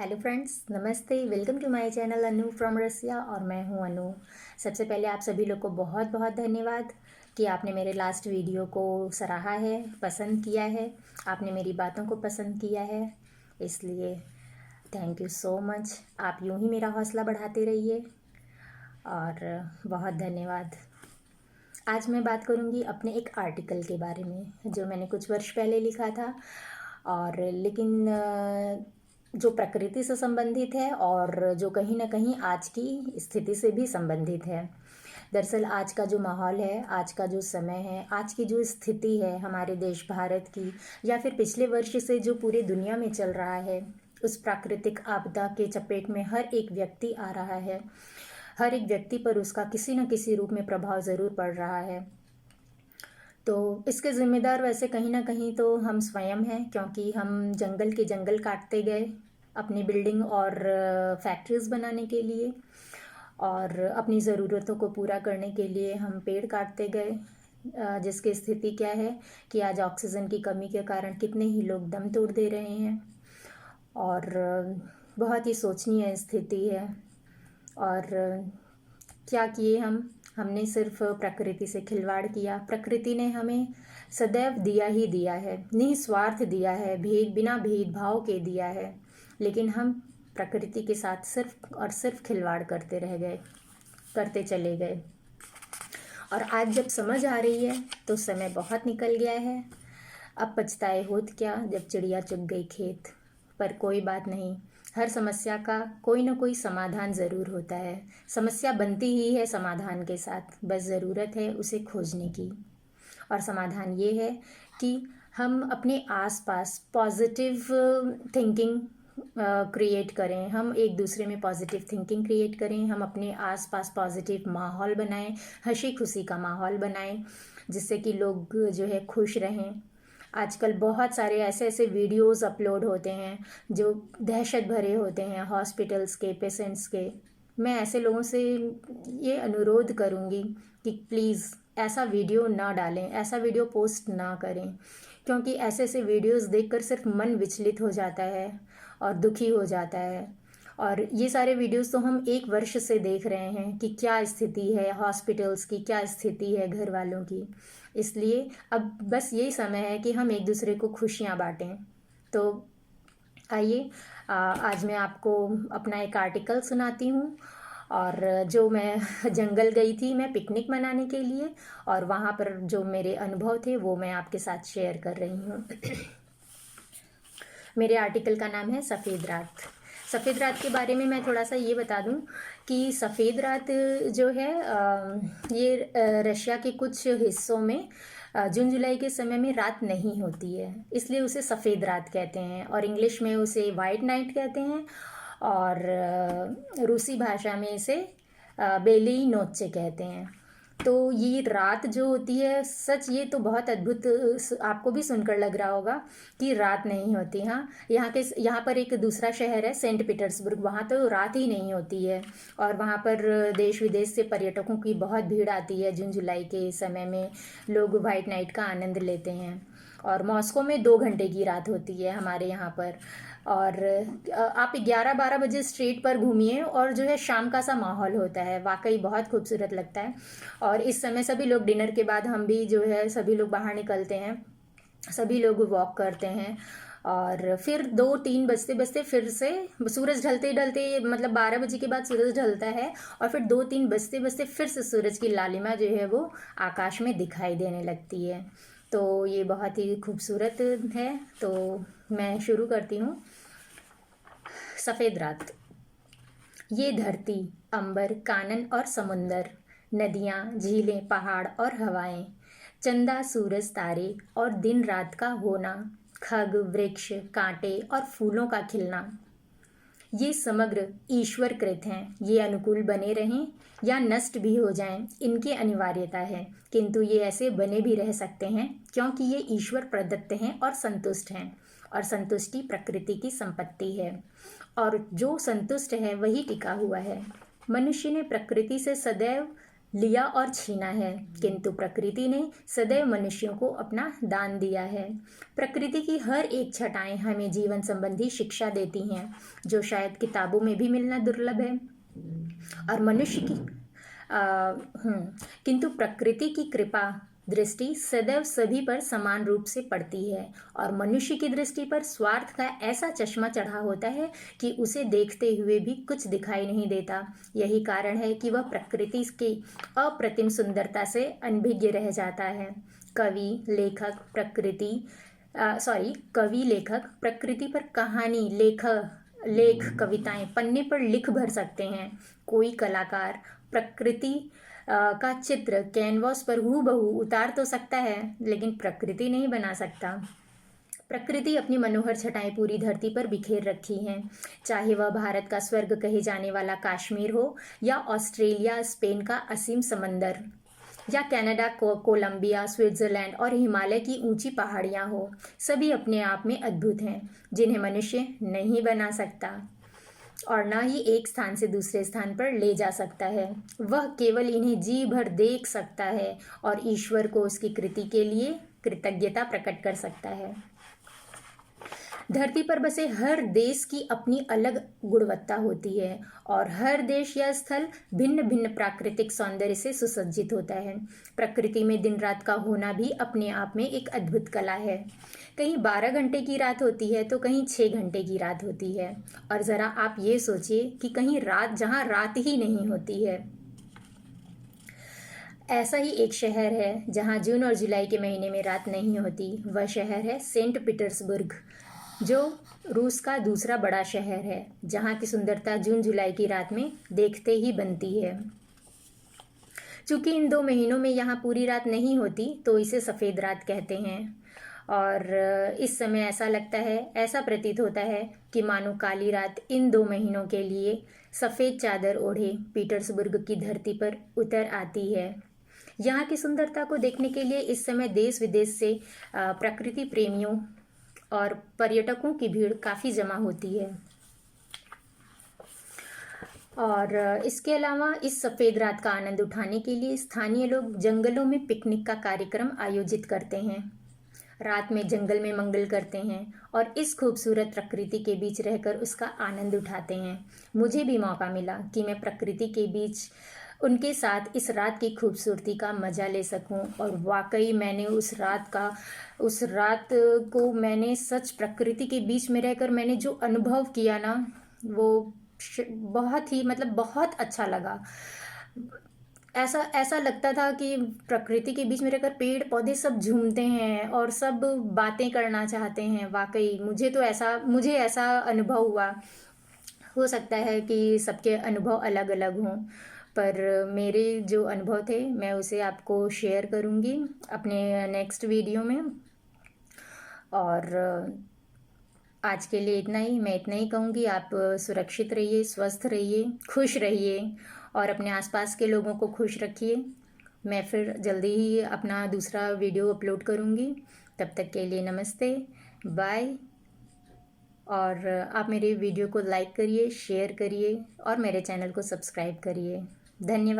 Hello friends, नमस्ते। Welcome to my channel Anu from Russia और मैं हूं अनु। सबसे पहले आप सभी लोग को बहुत बहुत धन्यवाद कि आपने मेरे लास्ट वीडियो को सराहा है, पसंद किया है, आपने मेरी बातों को पसंद किया है, इसलिए थैंक यू सो मच। आप यूं ही मेरा हौसला बढ़ाते रहिए और बहुत धन्यवाद। आज मैं बात करूंगी अपने एक आर्टिकल के बारे में जो मैंने कुछ वर्ष पहले लिखा था और लेकिन जो प्रकृति से संबंधित है और जो कहीं ना कहीं आज की स्थिति से भी संबंधित है। दरअसल आज का जो माहौल है, आज का जो समय है, आज की जो स्थिति है हमारे देश भारत की या फिर पिछले वर्ष से जो पूरी दुनिया में चल रहा है, उस प्राकृतिक आपदा के चपेट में हर एक व्यक्ति आ रहा है। हर एक व्यक्ति पर उसका किसी न किसी रूप में प्रभाव ज़रूर पड़ रहा है। तो इसके ज़िम्मेदार वैसे कहीं ना कहीं तो हम स्वयं हैं, क्योंकि हम जंगल के जंगल काटते गए अपनी बिल्डिंग और फैक्ट्रीज़ बनाने के लिए, और अपनी ज़रूरतों को पूरा करने के लिए हम पेड़ काटते गए, जिसकी स्थिति क्या है कि आज ऑक्सीजन की कमी के कारण कितने ही लोग दम तोड़ दे रहे हैं और बहुत ही सोचनीय स्थिति है। और क्या किए हमने सिर्फ प्रकृति से खिलवाड़ किया। प्रकृति ने हमें सदैव दिया ही दिया है, निस्वार्थ दिया है, बिना भेदभाव के दिया है, लेकिन हम प्रकृति के साथ सिर्फ और सिर्फ खिलवाड़ करते चले गए। और आज जब समझ आ रही है तो समय बहुत निकल गया है। अब पछताए होत क्या जब चिड़िया चुग गई खेत। पर कोई बात नहीं, हर समस्या का कोई ना कोई समाधान ज़रूर होता है। समस्या बनती ही है समाधान के साथ, बस ज़रूरत है उसे खोजने की। और समाधान ये है कि हम अपने आसपास पॉजिटिव थिंकिंग क्रिएट करें, हम एक दूसरे में पॉजिटिव थिंकिंग क्रिएट करें, हम अपने आसपास पॉजिटिव माहौल बनाएं, हंसी खुशी का माहौल बनाएं, जिससे कि लोग जो है खुश रहें। आजकल बहुत सारे ऐसे ऐसे वीडियोस अपलोड होते हैं जो दहशत भरे होते हैं हॉस्पिटल्स के, पेशेंट्स के। मैं ऐसे लोगों से ये अनुरोध करूँगी कि प्लीज़ ऐसा वीडियो ना डालें, ऐसा वीडियो पोस्ट ना करें, क्योंकि ऐसे ऐसे वीडियोस देखकर सिर्फ मन विचलित हो जाता है और दुखी हो जाता है। और ये सारे वीडियोस तो हम एक वर्ष से देख रहे हैं कि क्या स्थिति है हॉस्पिटल्स की, क्या स्थिति है घर वालों की। इसलिए अब बस यही समय है कि हम एक दूसरे को खुशियाँ बांटें। तो आइए आज मैं आपको अपना एक आर्टिकल सुनाती हूँ। और जो मैं जंगल गई थी मैं पिकनिक मनाने के लिए, और वहाँ पर जो मेरे अनुभव थे वो मैं आपके साथ शेयर कर रही हूँ। मेरे आर्टिकल का नाम है सफ़ेद रात। सफ़ेद रात के बारे में मैं थोड़ा सा ये बता दूं कि सफ़ेद रात जो है ये रशिया के कुछ हिस्सों में जून जुलाई के समय में रात नहीं होती है, इसलिए उसे सफ़ेद रात कहते हैं, और इंग्लिश में उसे वाइट नाइट कहते हैं, और रूसी भाषा में इसे बेली नोचे कहते हैं। तो ये रात जो होती है, सच ये तो बहुत अद्भुत आपको भी सुनकर लग रहा होगा कि रात नहीं होती। हाँ, यहाँ पर एक दूसरा शहर है सेंट पीटर्सबर्ग, वहाँ तो रात ही नहीं होती है, और वहाँ पर देश विदेश से पर्यटकों की बहुत भीड़ आती है। जून जुलाई के समय में लोग वाइट नाइट का आनंद लेते हैं। और मॉस्को में 2 घंटे की रात होती है हमारे यहाँ पर। और आप 11-12 बजे स्ट्रीट पर घूमिए और जो है शाम का सा माहौल होता है, वाकई बहुत खूबसूरत लगता है। और इस समय सभी लोग डिनर के बाद हम भी जो है सभी लोग बाहर निकलते हैं, सभी लोग वॉक करते हैं, और फिर 2-3 बजते बजते फिर से सूरज ढलते ढलते, मतलब 12 बजे के बाद सूरज ढलता है, और फिर 2-3 बजते बजते फिर से सूरज की लालिमा जो है वो आकाश में दिखाई देने लगती है। तो ये बहुत ही खूबसूरत है। तो मैं शुरू करती हूँ। सफ़ेद रात। ये धरती, अंबर, कानन और समुंदर, नदियाँ, झीलें, पहाड़ और हवाएं, चंदा, सूरज, तारे और दिन रात का होना, खग, वृक्ष, कांटे और फूलों का खिलना, ये समग्र ईश्वर कृत हैं। ये अनुकूल बने रहें या नष्ट भी हो जाएं, इनकी अनिवार्यता है, किंतु ये ऐसे बने भी रह सकते हैं क्योंकि ये ईश्वर प्रदत्त हैं और संतुष्ट हैं, और संतुष्टि प्रकृति की संपत्ति है, और जो संतुष्ट है वही टिका हुआ है। मनुष्य ने प्रकृति से सदैव लिया और छीना है, किंतु प्रकृति ने सदैव मनुष्यों को अपना दान दिया है। प्रकृति की हर एक छटाएं हमें जीवन संबंधी शिक्षा देती हैं, जो शायद किताबों में भी मिलना दुर्लभ है। और मनुष्य की किंतु प्रकृति की कृपा दृष्टि सदैव सभी पर समान रूप से पड़ती है, और मनुष्य की दृष्टि पर स्वार्थ का ऐसा चश्मा चढ़ा होता है कि उसे देखते हुए भी कुछ दिखाई नहीं देता। यही कारण है कि वह प्रकृति की अप्रतिम सुंदरता से अनभिज्ञ रह जाता है। कवि लेखक प्रकृति पर कहानी, लेख कविताएं पन्ने पर लिख भर सकते हैं। कोई कलाकार प्रकृति का चित्र कैनवास पर हूबहू उतार तो सकता है, लेकिन प्रकृति नहीं बना सकता। प्रकृति अपनी मनोहर छटाएं पूरी धरती पर बिखेर रखी हैं, चाहे वह भारत का स्वर्ग कहे जाने वाला कश्मीर हो, या ऑस्ट्रेलिया स्पेन का असीम समंदर, या कनाडा कोलंबिया स्विट्जरलैंड और हिमालय की ऊंची पहाड़ियां हो। सभी अपने आप में अद्भुत हैं, जिन्हें मनुष्य नहीं बना सकता और न ही एक स्थान से दूसरे स्थान पर ले जा सकता है। वह केवल इन्हें जी भर देख सकता है और ईश्वर को उसकी कृति के लिए कृतज्ञता प्रकट कर सकता है। धरती पर बसे हर देश की अपनी अलग गुणवत्ता होती है, और हर देश या स्थल भिन्न भिन्न प्राकृतिक सौंदर्य से सुसज्जित होता है। प्रकृति में दिन रात का होना भी अपने आप में एक अद्भुत कला है। कहीं 12 घंटे की रात होती है तो कहीं 6 घंटे की रात होती है, और ज़रा आप ये सोचिए कि कहीं रात जहाँ रात ही नहीं होती है। ऐसा ही एक शहर है जहाँ जून और जुलाई के महीने में रात नहीं होती। वह शहर है सेंट पीटर्सबर्ग, जो रूस का दूसरा बड़ा शहर है, जहाँ की सुंदरता जून जुलाई की रात में देखते ही बनती है। चूँकि इन 2 महीनों में यहाँ पूरी रात नहीं होती, तो इसे सफ़ेद रात कहते हैं। और इस समय ऐसा प्रतीत होता है कि मानो काली रात इन 2 महीनों के लिए सफ़ेद चादर ओढ़े पीटर्सबर्ग की धरती पर उतर आती है। यहाँ की सुंदरता को देखने के लिए इस समय देश विदेश से प्रकृति प्रेमियों और पर्यटकों की भीड़ काफ़ी जमा होती है। और इसके अलावा इस सफ़ेद रात का आनंद उठाने के लिए स्थानीय लोग जंगलों में पिकनिक का कार्यक्रम आयोजित करते हैं। रात में जंगल में मंगल करते हैं और इस खूबसूरत प्रकृति के बीच रहकर उसका आनंद उठाते हैं। मुझे भी मौका मिला कि मैं प्रकृति के बीच उनके साथ इस रात की खूबसूरती का मज़ा ले सकूं, और वाकई मैंने उस रात को मैंने सच प्रकृति के बीच में रहकर मैंने जो अनुभव किया ना, वो बहुत ही बहुत अच्छा लगा। ऐसा लगता था कि प्रकृति के बीच में रहकर पेड़ पौधे सब झूमते हैं और सब बातें करना चाहते हैं। वाकई मुझे ऐसा अनुभव हुआ। हो सकता है कि सबके अनुभव अलग अलग हों, पर मेरे जो अनुभव थे मैं उसे आपको शेयर करूँगी अपने नेक्स्ट वीडियो में। और आज के लिए इतना ही। मैं इतना ही कहूँगी, आप सुरक्षित रहिए, स्वस्थ रहिए, खुश रहिए और अपने आसपास के लोगों को खुश रखिए। मैं फिर जल्दी ही अपना दूसरा वीडियो अपलोड करूँगी। तब तक के लिए नमस्ते, बाय। और आप मेरे वीडियो को लाइक करिए, शेयर करिए और मेरे चैनल को सब्सक्राइब करिए। धन्यवाद।